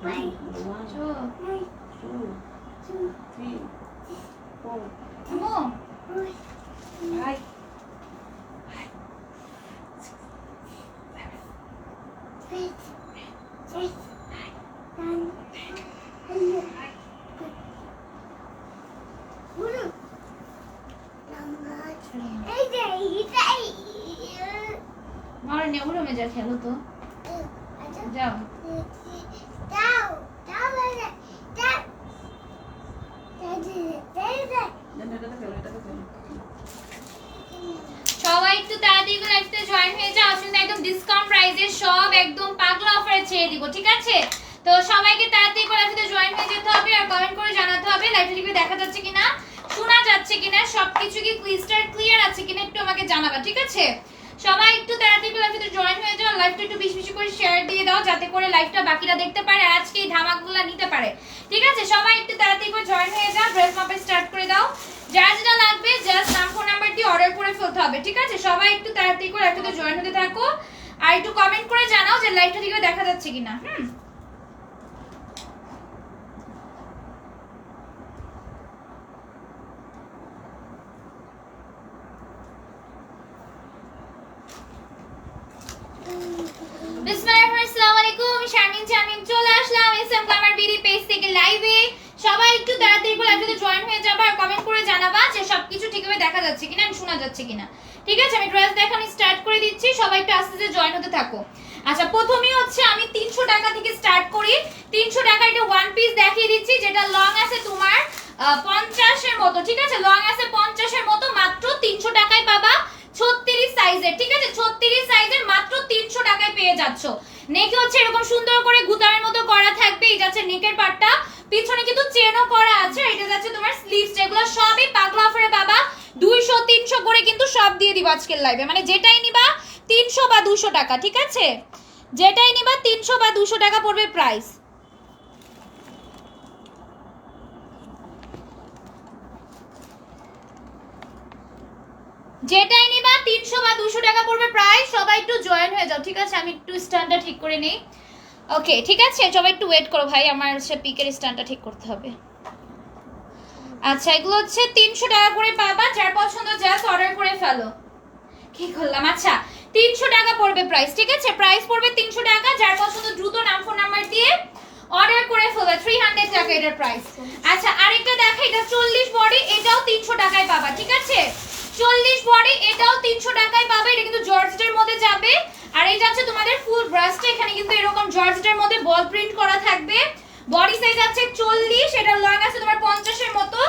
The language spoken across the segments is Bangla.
1 2 3 4 5 और ने उड़ो में जा खेलो तो जाओ সবাই একটু তাড়াতাড়ি করে লাইভে জয়েন হয়ে যাও। আসলে একদম ডিসকাউন্ট প্রাইসে সব একদম পাগলা অফারে ছেড়ে দিব, ঠিক আছে? তো সবাইকে তাড়াতাড়ি করে লাইভে জয়েন হয়ে যেতে হবে আর কমেন্ট করে জানাতে হবে লাইভটা ঠিক দেখা যাচ্ছে কিনা, শোনা যাচ্ছে কিনা, সবকিছু কি ক্লিস্টার ক্লিয়ার আছে কিনা একটু আমাকে জানাবা, ঠিক আছে? সবাই একটু তাড়াতাড়ি করে লাইভে জয়েন হয়ে যাও, লাইভটা একটু বেশি বেশি করে শেয়ার দিয়ে দাও যাতে করে লাইভটা বাকিরা দেখতে পারে আর আজকে এই ধামাকগুলো নিতে পারে, ঠিক আছে? সবাই একটু তাড়াতাড়ি করে জয়েন হয়ে যাও, ড্রেস মাপে স্টার্ট করে দাও। যা যেটা লাগবে জাস্ট নাম ফোন নাম্বার দিয়ে অর্ডার করে ফেলতে হবে, ঠিক আছে? সবাই একটু তাড়াতাড়ি করে লাইভটাতে জয়েন হতে থাকো আর একটু কমেন্ট করে জানাও যে লাইভটা ঠিক দেখা যাচ্ছে কিনা। বিসমিল্লাহির আসসালামু আলাইকুম, শারমিন জামিন চলে আসলাম এসএম গ্ল্যামার বিডি পেজ থেকে লাইভে। সবাই একটু তাড়াতাড়ি করে লাইভে জয়েন হয়ে যাবা আর কমেন্ট করে জানাবা যে সবকিছু ঠিকভাবে দেখা যাচ্ছে কিনা, শোনা যাচ্ছে কিনা, ঠিক আছে? আমি ড্রেস দেখানো স্টার্ট করে দিচ্ছি, সবাই একটু আস্তে আস্তে জয়েন হতে থাকো। আচ্ছা, প্রথমেই হচ্ছে আমি 300 টাকা থেকে স্টার্ট করি। 300 টাকা এটা ওয়ান পিস দেখিয়ে দিচ্ছি যেটা লং আছে তোমার 50 এর মতো, ঠিক আছে? লং আছে 50 এর মতো, মাত্র 300 টাকায় পাবা। 36 সাইজের, ঠিক আছে? 36 সাইজের মাত্র 300 টাকায় পেয়ে যাচ্ছো। নেকে হচ্ছে এরকম সুন্দর করে গুতামের মতো করা থাকবে, এই যাচ্ছে নেকের পাটটা, পিছনে কিন্তু চেনও করা আছে। এটা যাচ্ছে তোমার স্লিভস, যেগুলো সবই পাগলা অফারে পাবা। 200 300 করে কিন্তু সব দিয়ে দিব আজকের লাইভে, মানে যেটাই নিবা 300 বা 200 টাকা, ঠিক আছে? যেটাই নিবা 300 বা 200 টাকা পড়বে প্রাইস। যেটাই নিবা 300 বা 200 টাকা পড়বে প্রাইস। সবাই একটু জয়েন হয়ে যাও, ঠিক আছে? আমি একটু স্ট্যান্ডটা ঠিক করে নেই। ওকে, ঠিক আছে? সবাই একটু ওয়েট করো ভাই, আমার হচ্ছে পিকের স্ট্যান্ডটা ঠিক করতে হবে। আচ্ছা, এগুলো হচ্ছে 300 টাকা করে পাবা, যার পছন্দ জাস্ট অর্ডার করে ফেলো। কি করলাম? আচ্ছা, 300 টাকা পড়বে প্রাইস, ঠিক আছে? প্রাইস পড়বে 300 টাকা, যার পছন্দ দ্রুত নাম ফোন নাম্বার দিয়ে অর্ডার করে ফেলবে। 300 টাকা এটার প্রাইস। আচ্ছা, আরেকটা দেখো, এটা 40 বডি, এটাও 300 টাকায় পাবা, ঠিক আছে? 40 বডি, এটাও 300 টাকায় পাবে। এটা কিন্তু জর্জেটের মধ্যে যাবে আর এই যাচ্ছে তোমাদের ফুল ব্রাশটা, এখানে কিন্তু এরকম জর্জেটের মধ্যে বল প্রিন্ট করা থাকবে। বডি সাইজ আছে 40, এটা লং আছে তোমার 50 এর মতো।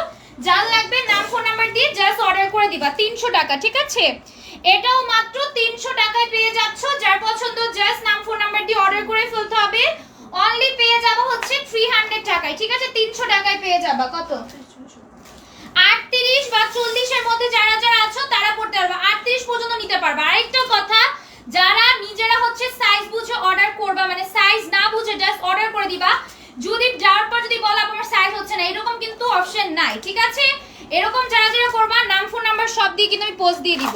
যার লাগবে নাম ফোন নাম্বার দিয়ে জাস্ট অর্ডার করে দিবা। 300 টাকা, ঠিক আছে? এটাও মাত্র 300 টাকায় পেয়ে যাচ্ছ, যার পছন্দ জাস্ট নাম ফোন নাম্বার দিয়ে অর্ডার করে ফেলতে হবে। অনলি পেয়ে যাবো হচ্ছে 300 টাকায়, ঠিক আছে? 300 টাকায় পেয়ে যাবা। কত? 38 বা 40 এর মধ্যে যারা যারা আছো তারা পড়তে পারবে, 38 পর্যন্ত নিতে পারবে। আরেকটা কথা, যারা নিজেরা হচ্ছে সাইজ বুঝে অর্ডার করবা, মানে সাইজ না বুঝে জাস্ট অর্ডার করে দিবা। যদি যাওয়ার পর যদি বলো আমার সাইজ হচ্ছে না, এরকম কিন্তু অপশন নাই, ঠিক আছে? এরকম যারা যারা করবা নাম ফোন নাম্বার সব দিয়ে কিন্তু আমি পোস্ট দিয়ে দিব।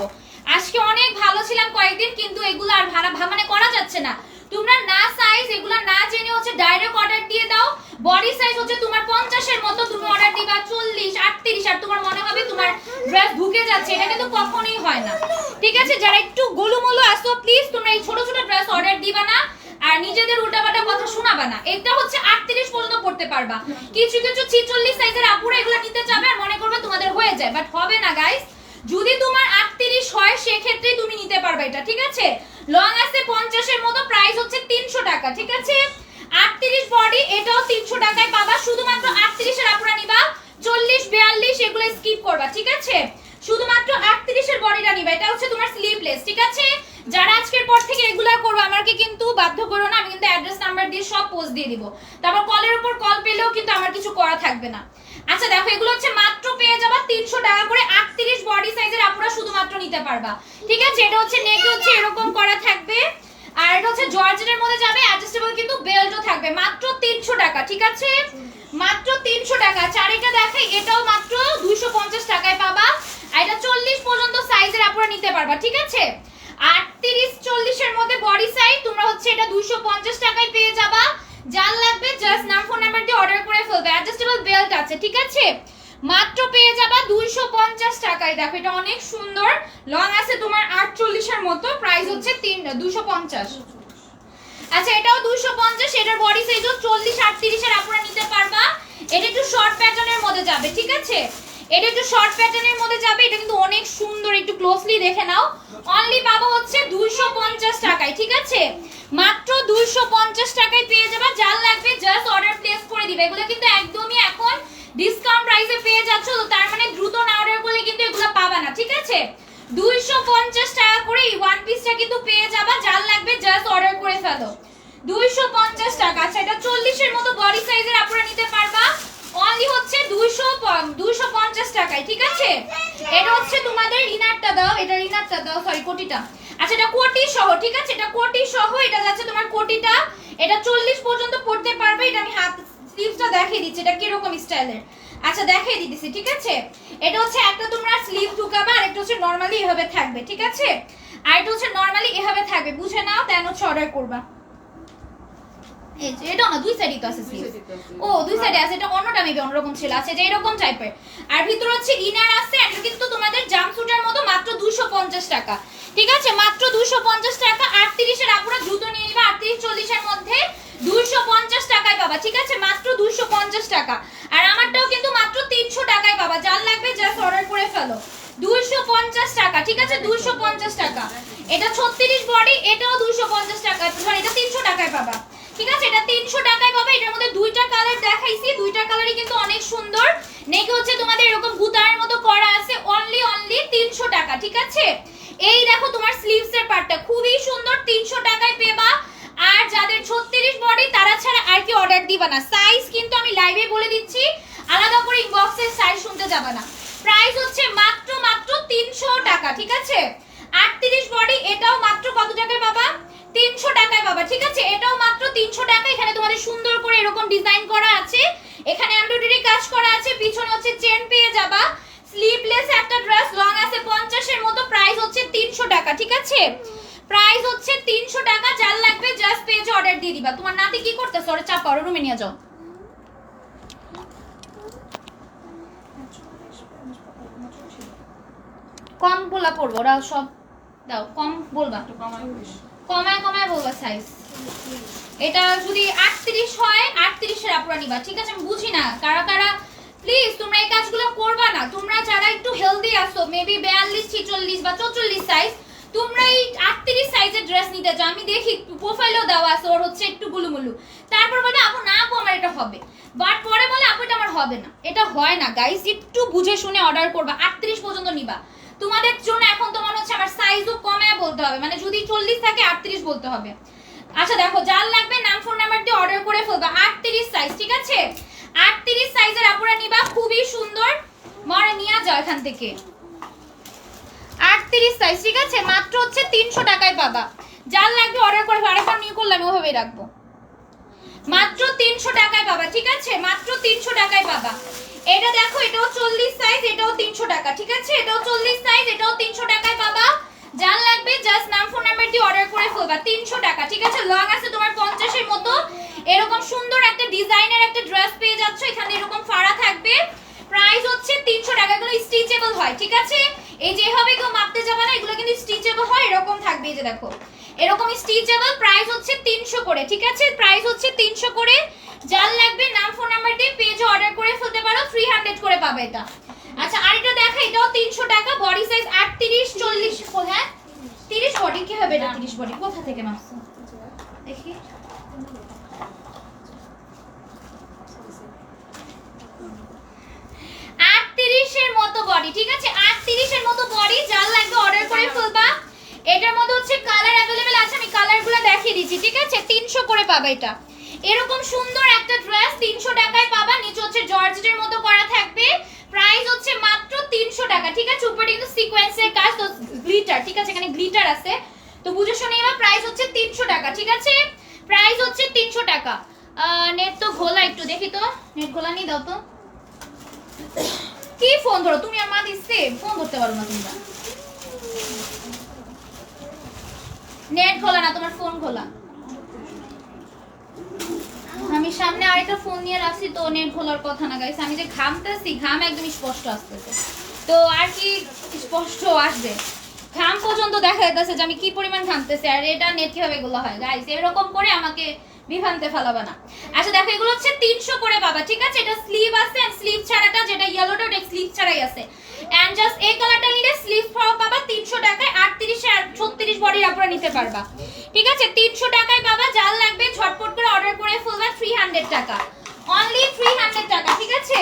আজকে অনেক ভালো ছিলাম কয়েকদিন, কিন্তু এগুলো আর মানে করা যাচ্ছে না। তোমরা না সাইজ এগুলো না জেনে হচ্ছে ডাইরেক্ট অর্ডার দিয়ে দাও। বডি সাইজ হচ্ছে তোমার 50 এর মতো, তুমি অর্ডার দিবা 40 38 আর তোমার মনে হবে তোমার ড্রেস ঢুকে যাচ্ছে, এটা কিন্তু কখনোই হয় না, ঠিক আছে? যারা একটু গোলুমোলু আসো প্লিজ তোমরা এই ছোট ছোট ড্রেস অর্ডার দিবা না আর নিজেদের উল্টাপাল্টা কথা শোনাবা না। এটা হচ্ছে 38 পর্যন্ত পড়তে পারবা। কিছু কিছু 46 সাইজের আপুরা এগুলো নিতে যাবে আর মনে করবে তোমাদের হয়ে যায়, বাট হবে না গাইস। যদি তোমার 38 হয় সেক্ষেত্রে তুমি নিতে পারবে এটা, ঠিক আছে? লং আছে 50 এর মতো, প্রাইস হচ্ছে 300 টাকা, ঠিক আছে? 38 বডি, এটাও 300 টাকায় পাবা। শুধুমাত্র 38 এর আপুরা নিবা, 40 42 এগুলো স্কিপ করবা, ঠিক আছে? শুধুমাত্র 38 এর বডিটা নিবা। এটা হচ্ছে তোমার স্লিভলেস, ঠিক আছে? যারা আজকের পর থেকে রেগুলার করবে আমাকে কিন্তু বাধ্য করো না, আমি কিন্তু অ্যাড্রেস নাম্বার দিয়ে সব পোস্ট দিয়ে দিব। তারপর কলের উপর কল পেলেও কিন্তু আমার কিছু করা থাকবে না। আচ্ছা দেখো, এগুলো হচ্ছে মাত্র পেয়ে যাবা 300 টাকা করে। 38 বডি সাইজের আপুরা শুধুমাত্র নিতে পারবা, ঠিক আছে? এটা হচ্ছে নেকে হচ্ছে এরকম করা থাকবে আর এটা হচ্ছে জর্জেটের মধ্যে যাবে, অ্যাডজাস্টেবল কিন্তু বেল্টও থাকবে। মাত্র 300 টাকা, ঠিক আছে? মাত্র 300 টাকা। চারিটা দেখাই, এটাও মাত্র 250 টাকায় পাবা। আর এটা 40 পর্যন্ত সাইজের আপুরা নিতে পারবা, ঠিক আছে? 38 40 এর মধ্যে বডি সাইজ তোমরা হচ্ছে এটা 250 টাকায় পেয়ে যাবা। যার লাগবে জাস্ট নাম ফোন নাম্বার দিয়ে অর্ডার করে ফেলবে। অ্যাডজাস্টেবল বেল্ট আছে, ঠিক আছে? মাত্র পেয়ে যাবা 250 টাকায়। দেখো এটা অনেক সুন্দর, লং আছে তোমার 48 এর মতো, প্রাইস হচ্ছে 250। আচ্ছা এটাও 250, এটার বডি সাইজও 40 38 এর আপনারা নিতে পারবা। এটা একটু শর্ট প্যাটার্নের মধ্যে যাবে, ঠিক আছে? এটা একটু শর্ট প্যাটার্নের মধ্যে যাবে, এটা কিন্তু অনেক সুন্দর, একটু ক্লোজলি দেখে নাও। অনলি পাবো হচ্ছে 250 টাকায়, ঠিক আছে? মাত্র 250 টাকায় পেয়ে যাবা। যার লাগবে জাস্ট অর্ডার প্লেস করে দিবে। এগুলো কিন্তু একদমই এখন ডিসকাউন্ট প্রাইসে পেয়ে যাচ্ছ, তো তার মানে দ্রুত না অর্ডার করলে কিন্তু এগুলো পাবা না, ঠিক আছে? 250 টাকা করে এই ওয়ান পিসটা কিন্তু পেয়ে যাবা। যার লাগবে জাস্ট অর্ডার করে ফেলো। 250 টাকা। আচ্ছা এটা 40 এর মতো বডি সাইজের আপনারা নিতে পারবা। অনলি হচ্ছে 250 টাকায়, ঠিক আছে? এটা হচ্ছে তোমাদের ইনারটা দাও, এটা ইনারটা দাও, সরি কোটিটা। আচ্ছা এটা কোটি সহ, ঠিক আছে? এটা কোটি সহ, এটা যাচ্ছে তোমার কোটিটা। এটা 40 পর্যন্ত পড়তে পারবে। এটা আমি হাত স্লিভসটা দেখিয়ে দিচ্ছি এটা কি রকম স্টাইলের। আচ্ছা দেখিয়ে দিতেছি, ঠিক আছে? এটা হচ্ছে একটা তোমরা স্লিভ ঢুকাবা, আর একটা হচ্ছে নরমালি এভাবে থাকবে, ঠিক আছে? আর এটা হচ্ছে নরমালি এভাবে থাকবে, বুঝে নাও, দেন হচ্ছে অর্ডার করবা। এই যে এটা না দুই সাইডই তো আছে স্লিভ। ও দুই সাইডে আছে, এটা অন্যটা মেবি অন্যরকম ছিল। আছে যে এরকম টাইপের, আর ভিতরে হচ্ছে ইনার আছে। এটা কিন্তু তোমাদের জাম্পস্যুটের মতো, মাত্র 250 টাকা, ঠিক আছে? মাত্র 250 টাকা। 38 এর আপুরা দ্রুত নিয়ে নিবা, 38 40 এর মধ্যে 250 টাকায় পাবা, ঠিক আছে? মাত্র 250 টাকা। আর আমারটাও কিন্তু মাত্র 300 টাকায় পাবা। যার লাগবে জাস্ট অর্ডার করে ফেলো। 250 টাকা, ঠিক আছে? 250 টাকা। এটা 36 বডি, এটাও 250 টাকা, সরি এটা 300 টাকায় পাবা, ঠিক আছে? এটা 300 টাকায় পাবে। এটার মধ্যে দুইটা কালার দেখাইছি, দুইটা কালারই কিন্তু অনেক সুন্দর। নেকে হচ্ছে তোমাদের এরকম গুতার মতো করা আছে। অনলি 300 টাকা, ঠিক আছে? এই দেখো তোমার স্লিভস এর পার্টটা খুবই সুন্দর, 300 টাকায় পেবা। আর যাদের 36 বডি তারা ছাড়া আর কি অর্ডার দিবা না। সাইজ কিন্তু আমি লাইভে বলে দিচ্ছি, আলাদা করে ইনবক্সে সাইজ শুনতে যাবা না। প্রাইস হচ্ছে মাত্র 300 টাকা, ঠিক আছে? 38 বডি, এটাও মাত্র কত টাকায় পাবা? 300 টাকায় পাবা, ঠিক আছে? এটাও মাত্র 300 টাকা। এখানে তোমাদের সুন্দর করে এরকম ডিজাইন করা আছে, এখানে এমব্রয়ডারি কাজ করা আছে, পিছনে হচ্ছে চেন পেয়ে যাবা। স্লিভলেস একটা ড্রেস, লং আছে 50 এর মতো, প্রাইস হচ্ছে 300 টাকা, ঠিক আছে? প্রাইস হচ্ছে 300 টাকা। যার লাগবে জাস্ট পেজে অর্ডার দিয়ে দিবা। তোমার নাতি কি করতেছে? ওরে চাপা, ওরে রুমে নিয়ে যাও। কম বলা পড়বো, ওরা সব দাও কম বলবা, কমায় কমায় বলবা সাইজ। এটা যদি 38 হয় 38 এর আপুরা নিবা, ঠিক আছে? আমি বুঝি না কারা কারা, প্লিজ তোমরা এই কাজগুলো করবা না। তোমরা যারা একটু হেলদি আছো, মেবি 42 46 বা 44 সাইজ, তোমরা এই 38 সাইজের ড্রেস নিতে চাও। আমি দেখি প্রোফাইলও দেওয়া আছে, ওর হচ্ছে একটু গুলুমুলু। তারপর বলে আপু না আপু আমার এটা হবে, বাট পরে বলে আপু এটা আমার হবে না। এটা হয় না গাইস, একটু বুঝে শুনে অর্ডার করবা। 38 পর্যন্ত নিবা। তোমাদের জন্য এখন তো মনে হচ্ছে আমার সাইজও কমায় বলতে হবে, মানে যদি 40 থাকে 38 বলতে হবে। আচ্ছা দেখো, যার লাগবে নাম ফোন নাম্বার দিয়ে অর্ডার করে ফেলবা। 38 সাইজ, ঠিক আছে? 38 সাইজের আপুরা নিবা, খুবই সুন্দর। মরে নিয়ে যাও এখান থেকে। 38 সাইজ, ঠিক আছে? মাত্র হচ্ছে 300 টাকায় পাবা। যার লাগবে অর্ডার করে, আরেকবার নিয়ে করলাম ওভাবেই রাখবো। মাত্র 300 টাকায় পাবা, ঠিক আছে? মাত্র 300 টাকায় পাবা। এটা দেখো, এটাও 40 সাইজ, এটাও 300 টাকা, ঠিক আছে? এটাও 40 সাইজ, এটাও 300 টাকায় পাবা। যার লাগবে জাস্ট নাম ফোন নাম্বার দিয়ে অর্ডার করে ফেলবা। 300 টাকা, ঠিক আছে? লং আছে তোমার 50 এর মতো। এরকম সুন্দর একটা ডিজাইনের একটা ড্রেস পেয়ে যাচ্ছ, এখানে এরকম ফাড়া থাকবে। প্রাইস হচ্ছে 300 টাকা। এগুলো স্টিচেবল হয়, ঠিক আছে? এই যে এভাবে কেউ মাপতে যাবে না, এগুলো কিন্তু স্টিচেবল হয়, এরকম থাকবে। এই যে দেখো এরকম স্টিচেবল। প্রাইস হচ্ছে 300 করে, ঠিক আছে? প্রাইস হচ্ছে 300 করে। যার লাগবে নাম ফোন নাম্বার দিয়ে পেজে অর্ডার করে ফেলতে পারো, 300 করে পাবে এটা। আচ্ছা আরেকটা দেখা, এটাও 300 টাকা, বডি সাইজ 38 40। হ্যাঁ 30 বডি কি হবে? এটা 30 বডি কোথা থেকে মাপছো দেখি। এর মতো বডি, ঠিক আছে? 38 এর মতো বডি। যার লাগবে অর্ডার করে ফেলবা। এটার মধ্যে হচ্ছে কালার अवेलेबल আছে, আমি কালারগুলো দেখিয়ে দিচ্ছি, ঠিক আছে? 300 করে পাবে এটা। এরকম সুন্দর একটা ড্রেস 300 টাকায় পাবা। নিচে হচ্ছে জর্জেটের মতো করা থাকবে। প্রাইস হচ্ছে মাত্র 300 টাকা, ঠিক আছে? উপরে কিন্তু সিকোয়েন্সের কাজ, তো গ্লিটার, ঠিক আছে? এখানে গ্লিটার আছে, তো বুঝে শুনে এবার প্রাইস হচ্ছে 300 টাকা, ঠিক আছে? প্রাইস হচ্ছে 300 টাকা। নেট তো ঘোলা, একটু দেখি তো, নেট ঘোলা নি দাও তো। কি ফোন ধরো তুমি? আর মা দিচ্ছে ফোন ধরতে পারো না তোমরা। নেট খোলা না, তোমার ফোন খোলা। আমি সামনে আরেকটা ফোন নিয়ে রাখছি তো নেট খোলার কথা না গাইস, আমি যে ঘামতেছি ঘাম একদম স্পষ্ট আসতেছে, তো আর কি স্পষ্ট আসবে, ঘাম পর্যন্ত দেখা যাচ্ছে যে আমি কি পরিমাণ ঘামতেছি, আর এটা নেট কিভাবে এগুলো হয় গাইস, এরকম করে আমাকে বিভ্রান্তে ফেলাবে না। আচ্ছা দেখো এগুলো হচ্ছে 300 করে পাবা, ঠিক আছে? এটা স্লিভ আছে এন্ড স্লিভ ছাড়াটা যেটা ইয়েলোটা ওটা স্লিভ ছাড়াই আছে, এন্ড জাস্ট এই কালারটা নিলে স্লিভ ফ্রক পাবা 300 টাকায়, 38 আর 36 বডির আপুরা নিতে পারবা, ঠিক আছে? 300 টাকায় পাবা, যার লাগবে ঝটপট করে অর্ডার করে ফেলবা, 300 টাকা, অনলি 300 টাকা, ঠিক আছে?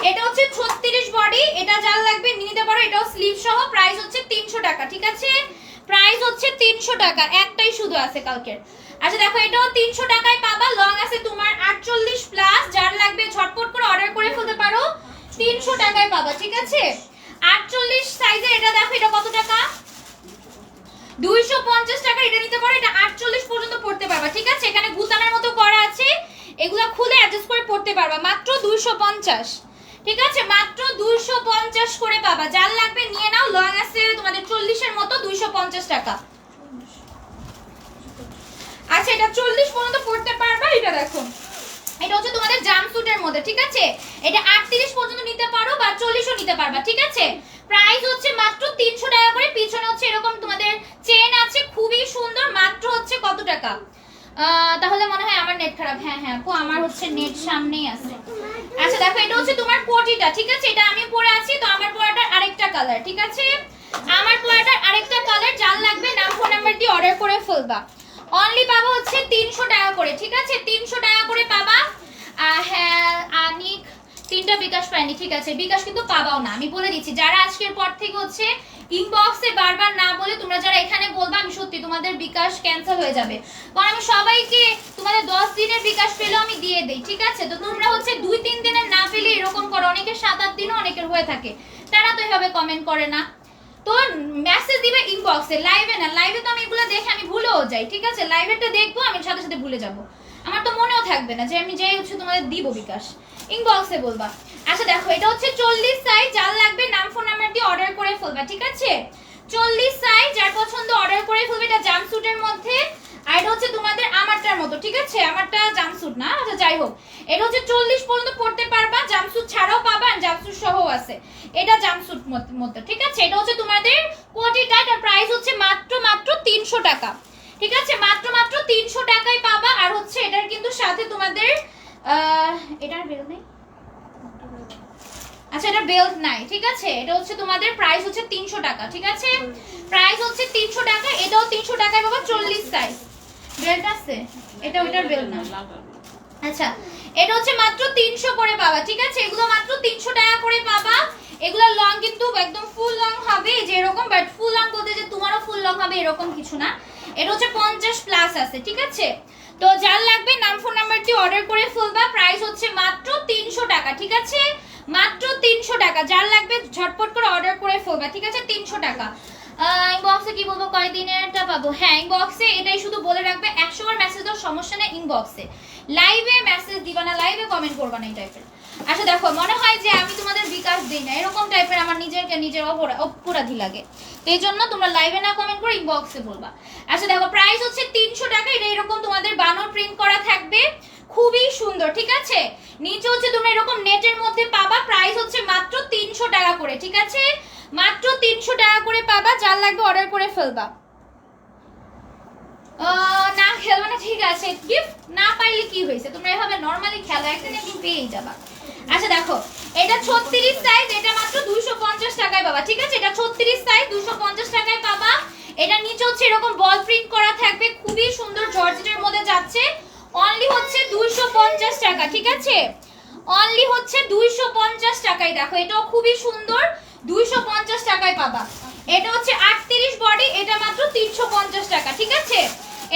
এটা হচ্ছে 36 বডি, এটা যার লাগবে নিতে পারো, এটাও স্লিভ সহ, প্রাইস হচ্ছে 300 টাকা, ঠিক আছে? প্রাইস হচ্ছে 300 টাকা, একটাই শুধু আছে কালকের। আচ্ছা দেখো এটাও 300 টাকায় পাবা, লং আছে তোমার 48 প্লাস, যার লাগবে ঝটপট করে অর্ডার করে ফেলতে পারো, 300 টাকায় পাবা, ঠিক আছে? 48 সাইজের, এটা দেখো এটা কত টাকা, 250 টাকা, এটা নিতে পারো, এটা 48 পর্যন্ত পড়তে পারবা, ঠিক আছে? এখানে গুতানের মতো করা আছে, এগুলা খুলে অ্যাডজাস্ট করে পড়তে পারবা, মাত্র 250, ঠিক আছে? মাত্র 250 করে পাবা, যার লাগবে নিয়ে নাও, লং আছে তোমাদের 40 এর মতো, 250 টাকা। আচ্ছা এটা 40 পর্যন্ত পড়তে পারবা, এটা দেখো এটা হচ্ছে তোমাদের জাম্পস্যুটের মধ্যে, ঠিক আছে? এটা 38 পর্যন্ত নিতে পারো বা 40ও নিতে পারবা, ঠিক আছে? প্রাইস হচ্ছে মাত্র 300 টাকা করে, পিছনে হচ্ছে এরকম তোমাদের চেন আছে, খুবই সুন্দর, মাত্র হচ্ছে কত টাকা? তাহলে মনে হয় আমার নেট খারাপ, হ্যাঁ হ্যাঁ আপু আমার হচ্ছে নেট সামনেই আছে। আচ্ছা দেখো এটা হচ্ছে তোমার কোটিটা, ঠিক আছে? এটা আমি পরে আছি, তো আমার পরাটার আরেকটা কালার, ঠিক আছে? আমার পরাটার আরেকটা কালার, যার লাগবে নাম ফোন নাম্বার দিয়ে অর্ডার করে ফেলবা, অনলি পাবা হচ্ছে 300 টাকা করে, ঠিক আছে? 300 টাকা করে পাবা। হ্যাঁ আমি 3টা বিকাশ পাইনি, ঠিক আছে? বিকাশ কিন্তু পাবাও না, আমি বলে দিচ্ছি, যারা আজকের পর থেকে হচ্ছে ইনবক্সে বারবার না বলে তোমরা যারা এখানে বলবা, আমি সত্যি তোমাদের বিকাশ ক্যান্সেল হয়ে যাবে, কারণ আমি সবাইকে তোমাদের 10 দিনের বিকাশ পেলেও আমি দিয়ে দেই, ঠিক আছে? তো তোমরা হচ্ছে 2-3 দিনের না পেলে এরকম করো, অনেকের 7-8 দিনও অনেকের হয়ে থাকে, তারা তো এভাবে কমেন্ট করে না, তো মেসেজ দিবে ইনবক্সে, লাইভে না, লাইভে তো আমি এগুলো দেখে আমি ভুলেও যাই, ঠিক আছে? লাইভেটা দেখবো আমি সাথে সাথে ভুলে যাব, আমার তো মনেও থাকবে না যে আমি যাই হচ্ছে তোমাদের দিব বিকাশ, ইনবক্সে বলবা। আচ্ছা দেখো এটা হচ্ছে 40 সাইজ, যার লাগবে নাম ফোন নাম্বার দিয়ে অর্ডার করে ফেলবা, ঠিক আছে? 40 সাইজ, যার পছন্দ অর্ডার করে ফেলবে, এটা জাম্পস্যুটের মধ্যে, আর এটা হচ্ছে তোমাদের আমারটার মতো, ঠিক আছে? আমারটা জাম্পস্যুট না, আচ্ছা যাই হোক, এটা হচ্ছে 40 পর্যন্ত পড়তে পারবা, জাম্পস্যুট ছাড়াও পাবা, আর জাম্পস্যুট সহও আছে, এটা জাম্পস্যুট মধ্যে, ঠিক আছে? এটা হচ্ছে তোমাদের কোটিটা, এটার প্রাইস হচ্ছে মাত্র 300 টাকা, ঠিক আছে? মাত্র 300 টাকায় পাবা, আর হচ্ছে এটার কিন্তু সাথে তোমাদের এটার বেল নেই, আচ্ছা এটা বেল্ট নাই, ঠিক আছে? এটা হচ্ছে তোমাদের প্রাইস হচ্ছে 300 টাকা, ঠিক আছে? প্রাইস হচ্ছে 300 টাকা, এটাও 300 টাকায় পাবা, 40 সাইজ, বেল্ট আছে, এটা ওটার বেল্ট না। আচ্ছা এটা হচ্ছে মাত্র 300 করে পাবা, ঠিক আছে? এগুলো মাত্র 300 টাকা করে পাবা, এগুলোর লং কিন্তু একদম ফুল লং হবে যে এরকম, বাট ফুল লং বলতে যে তোমারও ফুল লং হবে এরকম কিছু না, এটা হচ্ছে 50 প্লাস আছে, ঠিক আছে? তো যার লাগবে নাম ফোন নাম্বার দিয়ে অর্ডার করে ফেলবা, প্রাইস হচ্ছে মাত্র 300 টাকা, ঠিক আছে? মাত্র 300 টাকা, যার লাগবে ঝটপট করে অর্ডার করে ফেলবা, ঠিক আছে? 300 টাকা। ইনবক্সে কি বলবো কয়দিনেরটা পাবো, হ্যাঁ ইনবক্সে এটাই শুধু বলে রাখবে, 100 বার মেসেজ দাও, সমস্যা নেই, ইনবক্সে, লাইভে মেসেজ দিবা না, লাইভে কমেন্ট করবা না এই টাইপের। আচ্ছা দেখো মনে হয় যে আমি তোমাদের বিকাশ দেই না, এরকম টাইপের আমার নিজের অপরাধী লাগে, তো এই জন্য তোমরা লাইভে না কমেন্ট করে ইনবক্সে বলবা। আচ্ছা দেখো প্রাইস হচ্ছে 300 টাকা, এটা এরকম তোমাদের বানর প্রিন্ট করা থাকবে, খুবই সুন্দর, ঠিক আছে? নিচে হচ্ছে তোমরা এরকম নেটের মধ্যে পাবা, প্রাইস হচ্ছে মাত্র 300 টাকা করে, ঠিক আছে? মাত্র 300 টাকা করে পাবা, যার লাগবে অর্ডার করে ফেলবা। না খেলবে না, ঠিক আছে, গিফট না পাইলে কি হয়েছে, তোমরা এভাবে নরমালি খেলো, একদিন একদিন পেয়েই যাবা। আচ্ছা দেখো এটা 36 সাইজ, এটা মাত্র 250 টাকায় পাবা, ঠিক আছে? এটা 36 সাইজ 250 টাকায় পাবা, এটা নিচে হচ্ছে এরকম বল প্রিন্ট করা থাকবে, খুবই সুন্দর, জর্জেটের মধ্যে যাচ্ছে, অনলি হচ্ছে 250 টাকা, ঠিক আছে? অনলি হচ্ছে 250 টাকায়, দেখো এটাও খুবই সুন্দর, 250 টাকায় পাবা। এটা হচ্ছে 38 বডি, এটা মাত্র 350 টাকা, ঠিক আছে?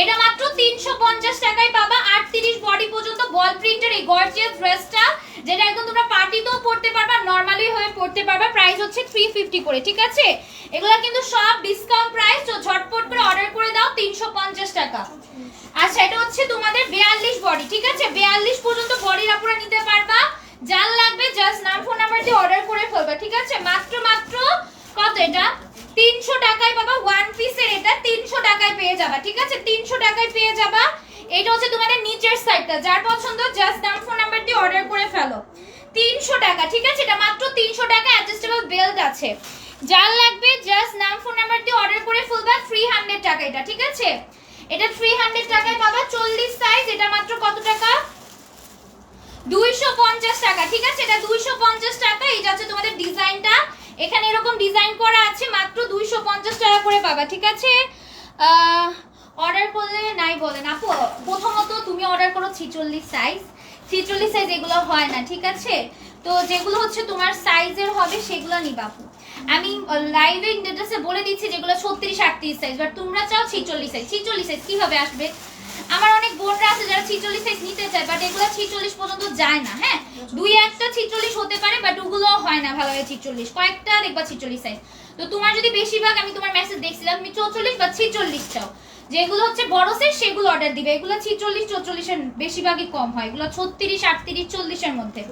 এটা মাত্র 350 টাকায় পাবা, 38 বডি পর্যন্ত বল প্রিন্টের এই গর্জিয়াস ড্রেসটা, যেটা একদম তোমরা পার্টিতেও পরতে পারবা, নরমালি হয়ে পরতে পারবা, প্রাইস হচ্ছে 350 করে, ঠিক আছে? এগুলা কিন্তু সব ডিসকাউন্ট প্রাইস, তো ঝটপট করে অর্ডার করে দাও, 350 টাকা। আচ্ছা এটা হচ্ছে তোমাদের 42 বডি, ঠিক আছে? 42 পর্যন্ত বডির আপুরা নিতে পারবা, যার লাগবে জাস্ট নাম ফোন নাম্বার দিয়ে অর্ডার করে ফেলবা, ঠিক আছে? মাত্র কত এটা 300 টাকায় পাবা, ওয়ান পিসের এটা 300 টাকায় পেয়ে যাবা, ঠিক আছে? 300 টাকায় পেয়ে যাবা, এটা হচ্ছে তোমাদের নিচের সাইডটা, যার পছন্দ জাস্ট নাম ফোন নাম্বার দিয়ে অর্ডার করে ফেলো। 300 টাকা, ঠিক আছে, এটা মাত্র 300 টাকা। অ্যাডজাস্টেবল বেল্ট আছে, যার লাগবে জাস্ট নাম ফোন নাম্বার দিয়ে অর্ডার করে ফেলবা। 300 টাকা এটা, ঠিক আছে, এটা 300 টাকায় পাবা। 40 সাইজ, এটা মাত্র কত টাকা? 250 টাকা, ঠিক আছে, এটা 250 টাকা। এই যাচ্ছে তোমাদের ডিজাইনটা, এখানে এরকম ডিজাইন করা আছে, মাত্র 250 টাকা করে পাবা, ঠিক আছে। অর্ডার করলে নাই বলেন আপু, প্রথমত তুমি অর্ডার করো 46 সাইজ, 46 সাইজ এগুলো হয় না, ঠিক আছে, তো যেগুলো হচ্ছে তোমার সাইজের হবে সেগুলো নিবা আপু। আমি লাইভে ডিটেইলসে বলে দিচ্ছি যেগুলো 36 38 সাইজ, বাট তোমরা চাও 46 সাইজ। 46 সাইজ কিভাবে আসবে? আমার অনেক বোনরা আছে যারা 46 সাইজ নিতে চায়, বাট এগুলো 46 পর্যন্ত যায় না। হ্যাঁ, দুই একটা 46 হতে পারে, বাট ওগুলো হয় না ভালোভাবে 46, কয়েকটা দেখবা 46 সাইজ। তো তোমার যদি বেশিরভাগ, আমি তোমার মেসেজ দেখছিলাম তুমি 44 বা 46 চাও, যেগুলো হচ্ছে বড় সাইজ সেগুলো অর্ডার দিবে। এগুলো 46 44 এর বেশিরভাগই কম হয়, এগুলো 36 38 40 এর মধ্যে।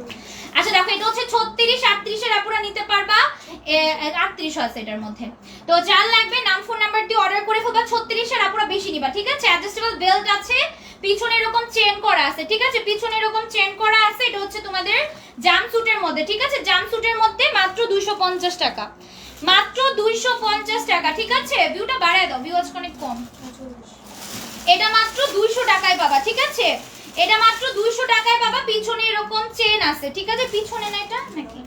আচ্ছা দেখো, এটা হচ্ছে 36 38 এর আপুরা নিতে পারবা, 38 আছে এটার মধ্যে। তো যার লাগবে নাম ফোন নাম্বার দিয়ে অর্ডার করে ফেলবা। 36 এর আপুরা বেশি নিবা, ঠিক আছে। অ্যাডজাস্টেবল বেল্ট আছে, পিছনে এরকম চেন করা আছে, ঠিক আছে, পিছনে এরকম চেন করা আছে। এটা হচ্ছে তোমাদের জাম্পস্যুটের মধ্যে, ঠিক আছে, জাম্পস্যুটের মধ্যে মাত্র 250 টাকা, মাত্র 250 টাকা, ঠিক আছে। ভিউটা বাড়ায় দাও, ভিউ আজকে অনেক কম। এটা মাত্র 200 টাকায় পাবা, ঠিক আছে, এটা মাত্র 200 টাকায় পাবা। পিছনে এরকম চেন আছে, ঠিক আছে, পিছনে না এটা নাকি,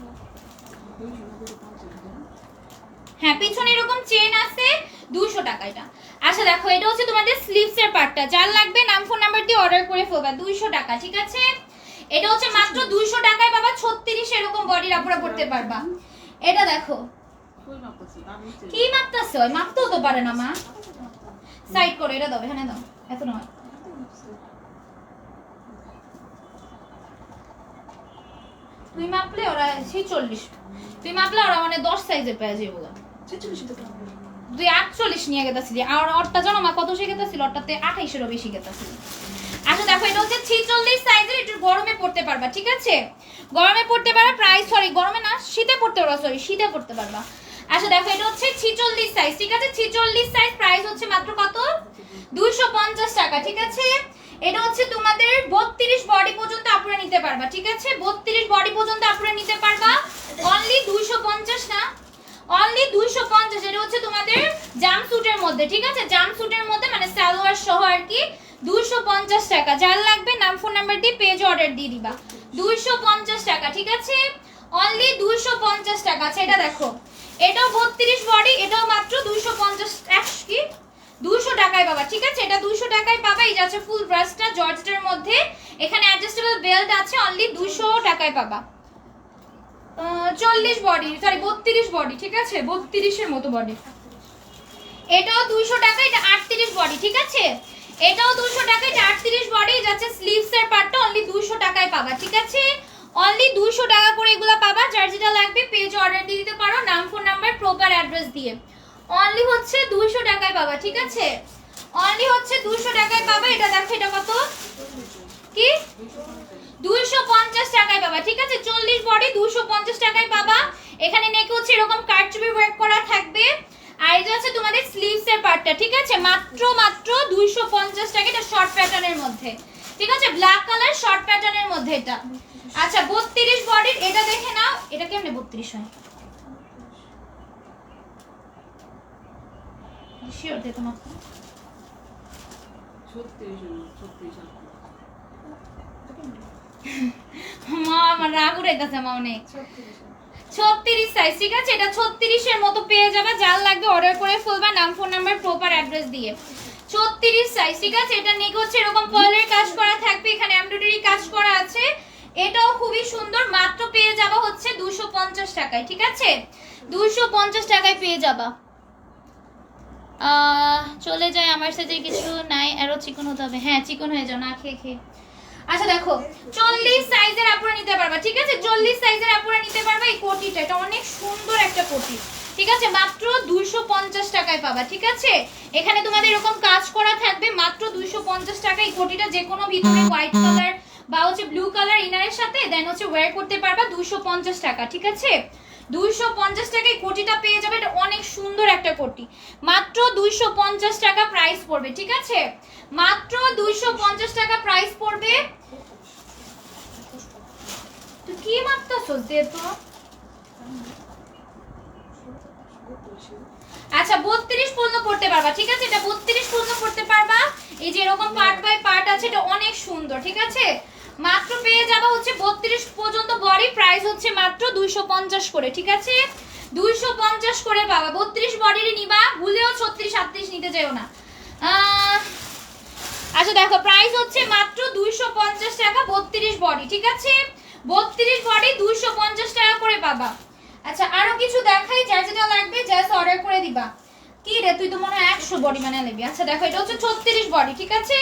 হ্যাঁ পিছনে এরকম চেন আছে, 200 টাকা এটা। আচ্ছা দেখো, এটা হচ্ছে তোমাদের স্লিভস এর পার্টটা, যার লাগবে নাম ফোন নাম্বার দিয়ে অর্ডার করে ফেলবা। 200 টাকা, ঠিক আছে, এটা হচ্ছে মাত্র 200 টাকায় পাবা। 36 এরকম বডির আপুরা পড়তে পারবা। এটা দেখো কি মাপতাছে, ওই মাপতেও তো পারে না মা। সাইড করো, এটা দাও, এখানে দাও, এত নয়। তুই মাপলে ওরা 46, তুই মাপলে ওরা মানে 10 সাইজের পেয়ে যাবে বলে। তুই 48 নিয়ে গেতাছিলি, আর ওরটা জানো মা কত শিখে গেছিল? ওরটাতে 28 এরও বেশি গেতাছিল। আচ্ছা দেখো, এটা হচ্ছে 46 সাইজের, একটু গরমে পড়তে পারবা, ঠিক আছে, গরমে পড়তে পারবা। প্রাইস, সরি গরমে না, শীতে পড়তে পারবা, সরি শীতে পড়তে পারবা। আচ্ছা দেখো, এটা হচ্ছে 46 সাইজ, ঠিক আছে, 46 সাইজ, প্রাইস হচ্ছে মাত্র কত? 250 টাকা, ঠিক আছে। এটা হচ্ছে তোমাদের 32 বডি পর্যন্ত আপুরা নিতে পারবা, ঠিক আছে, 32 বডি পর্যন্ত আপুরা নিতে পারবা। অনলি 250 না, অনলি 250। এটা হচ্ছে তোমাদের জাম্পস্যুটের মধ্যে, ঠিক আছে, জাম্পস্যুটের মধ্যে মানে সালোয়ার সহ আর কি। 250 টাকা, যার লাগবে নাম ফোন নাম্বার দিয়ে পেজ অর্ডার দিয়ে দিবা। 250 টাকা, ঠিক আছে, অনলি 250 টাকা। আচ্ছা এটা দেখো, এটাও 32 বডি, এটাও মাত্র 250 কি 200 টাকায় পাবা, ঠিক আছে, এটা 200 টাকায় পাবা। এই যাচ্ছে ফুল ব্রাশটা জর্জেটের মধ্যে, এখানে অ্যাডজাস্টেবল বেল্ট আছে, অনলি 200 টাকায় পাবা। 40 বডি, সরি 32 বডি, ঠিক আছে, 32 এর মতো বডি। এটাও 200 টাকা, এটা 38 বডি, ঠিক আছে, এটাও 200 টাকা, এটা 38 বডি। যাচ্ছে স্লিভস এর পার্টটা অনলি 200 টাকায় পাবা, ঠিক আছে, অনলি 200 টাকা করে এগুলা পাবা। যার যেটা লাগবে পেজ অর্ডার দিয়ে দিতে পারো, নাম ফোন নাম্বার প্রপার অ্যাড্রেস দিয়ে। অনলি হচ্ছে 200 টাকায় পাবা, ঠিক আছে, অনলি হচ্ছে 200 টাকায় পাবা। এটা দেখো, এটা কত কি 250 টাকায় পাবা, ঠিক আছে, 40 বডি 250 টাকায় পাবা। এখানে নেকে হচ্ছে এরকম কাটচুপি ওয়ার্ক করা থাকবে, আর এটা হচ্ছে তোমাদের স্লিভস এর পার্টটা, ঠিক আছে, মাত্র 250 টাকা। এটা শর্ট প্যাটার্নের মধ্যে, ঠিক আছে, ব্ল্যাক কালার শর্ট প্যাটার্নের মধ্যে এটা। আচ্ছা 32 বডির এটা দেখে নাও, এটা কেমনে 32 হয় শিওর দে তোমাকে 36 মা আমার রাগ উড়াইতেছে মা অনেক। 36 সাইজ, ঠিক আছে, এটা 36 এর মতো পেয়ে যাবে। যার লাগবে অর্ডার করে ফেলবা, নাম ফোন নাম্বার প্রপার অ্যাড্রেস দিয়ে। 36 সাইজ, ঠিক আছে, এটা নেক হচ্ছে এরকম পার্লের কাজ করা থাকবে, এখানে এমব্রয়ডারি কাজ করা আছে, এটাও খুবই সুন্দর। মাত্র পেয়ে যাবা হচ্ছে 250 টাকায়, ঠিক আছে, 250 টাকায় পেয়ে যাবা। চলে যায় আমার সাথে কিছু নাই, আরো চিকন হতে হবে, হ্যাঁ চিকন হয়ে যাও না খেয়ে খেয়ে। আচ্ছা দেখো, 40 সাইজের আপুরা নিতে পারবা, ঠিক আছে, 40 সাইজের আপুরা নিতে পারবা। এই কোটিটা, এটা অনেক সুন্দর একটা কোটি, ঠিক আছে, মাত্র 250 টাকায় পাবা, ঠিক আছে, এখানে তোমাদের এরকম কাজ করা থাকবে, মাত্র 250 টাকায়। এই কোটিটা যে কোনো ভিতরে হোয়াইট কালার বা হচ্ছে ব্লু কালার ইনারের সাথে দেন হচ্ছে ওয়্যার করতে পারবা, 250 টাকা, ঠিক আছে, 250 টাকায় কোটিটা পেয়ে যাবে। এটা অনেক সুন্দর একটা কোটি, মাত্র 250 টাকা প্রাইস পড়বে, ঠিক আছে? মাত্র 250 টাকা প্রাইস পড়বে। তুই কি মাপতাছস দে তো। আচ্ছা 32 পর্যন্ত পড়তে পারবা, ঠিক আছে? এটা 32 পর্যন্ত পড়তে পারবা। এই যে এরকম পার্ট বাই পার্ট আছে, এটা অনেক সুন্দর, ঠিক আছে? মাত্র পেয়ে যাবা হচ্ছে 32 পর্যন্ত বডি, প্রাইস হচ্ছে মাত্র 250 করে, ঠিক আছে? 250 করে পাবা। 32 বডিরই নিবা, ভুলেও 36 38 নিতে যাও না। আচ্ছা দেখো প্রাইস হচ্ছে মাত্র 250 টাকা 32 বডি, ঠিক আছে? 32 বডি 250 টাকা করে পাবা। আচ্ছা আরো কিছু দেখাই, যার যেটা লাগবে জাস্ট অর্ডার করে দিবা। কি রে তুই তো মনে হয় 100 বডি মানে নেবি। আচ্ছা দেখো এটা হচ্ছে 36 বডি, ঠিক আছে?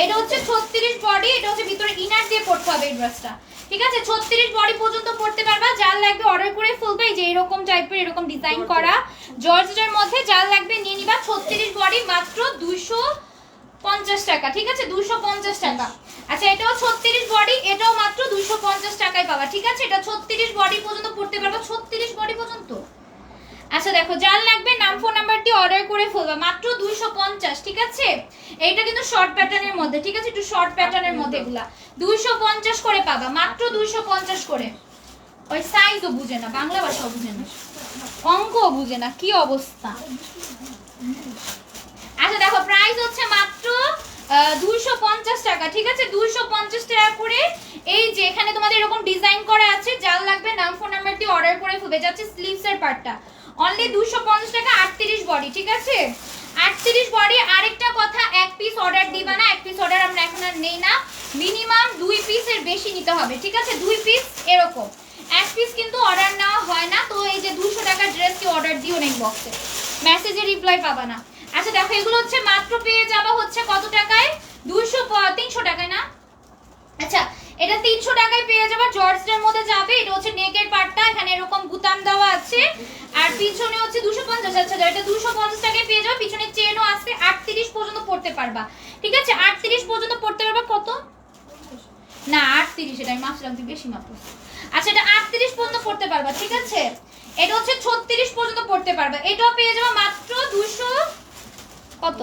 এটা হচ্ছে 36 বডি, এটা হচ্ছে ভিতরে ইনার দিয়ে পড়তে হবে এই ড্রেসটা, ঠিক আছে? 36 বডি পর্যন্ত পড়তে পারবা। যার লাগবে অর্ডার করে ফেলবে। এই যে এরকম টাইপের এরকম ডিজাইন করা জর্জেটের মধ্যে, যার লাগবে নিয়ে নিবা। 36 বডি মাত্র 250 টাকা, ঠিক আছে? 250 টাকা। আচ্ছা এটাও 36 বডি, এটাও মাত্র 250 টাকায় পাবা, ঠিক আছে? এটা 36 বডি পর্যন্ত পড়তে পারবা, 36 বডি পর্যন্ত। আচ্ছা দেখো যার লাগবে নাম ফোন নাম্বারটি অর্ডার করে ফেলবা, মাত্র 250, ঠিক আছে? এইটা কিন্তু শর্ট প্যাটার্নের মধ্যে, ঠিক আছে? একটু শর্ট প্যাটার্নের মধ্যে এগুলা 250 করে পাবা, মাত্র 250 করে। ওই সাইজও বুঝে না, বাংলা ভাষাও বুঝে না, অঙ্কও বুঝে না, কি অবস্থা। আচ্ছা দেখো প্রাইস হচ্ছে মাত্র 250 টাকা, ঠিক আছে? 250 টাকা করে। এই যে এখানে তোমাদের এরকম ডিজাইন করা আছে, যার লাগবে নাম ফোন নাম্বারটি অর্ডার করে ফেলবে। যাচ্ছে স্লিভস এর পার্টটা অনলি 250 টাকা, 38 বডি, ঠিক আছে? 38 বডি। আরেকটা কথা, এক পিস অর্ডার দিবা না, এক পিস অর্ডার আমরা এখন আর নেই না, মিনিমাম 2 পিসের বেশি নিতে হবে, ঠিক আছে? 2 পিস এরকম, এক পিস কিন্তু অর্ডার নেওয়া হয় না। তো এই যে 200 টাকার ড্রেস কি অর্ডার দিও নেই বক্সে, মেসেজে রিপ্লাই পাবা না। আচ্ছা দেখো এগুলো হচ্ছে মাত্র পেয়ে যাবা হচ্ছে কত টাকায়? 300 টাকায় না? আচ্ছা এটা 300 টাকায় পেয়ে যাবা, জর্জেটের মধ্যে যাবে। এটা হচ্ছে নেকের পার্টটা, এখানে এরকম বুতাম দেওয়া আছে, আর পিছনে হচ্ছে 250। আচ্ছা এটা 250 টাকায় পেয়ে যাবে, পিছনে চেনও আছে। 38 পর্যন্ত পড়তে পারবা, ঠিক আছে? 38 পর্যন্ত পড়তে পারবা। কত না 38, এটা আমি মাপছিলাম, তুই বেশি মাপছিস। আচ্ছা এটা 38 পর্যন্ত পড়তে পারবা, ঠিক আছে? এটা হচ্ছে 36 পর্যন্ত পড়তে পারবা। এটাও পেয়ে যাবা মাত্র 200 কত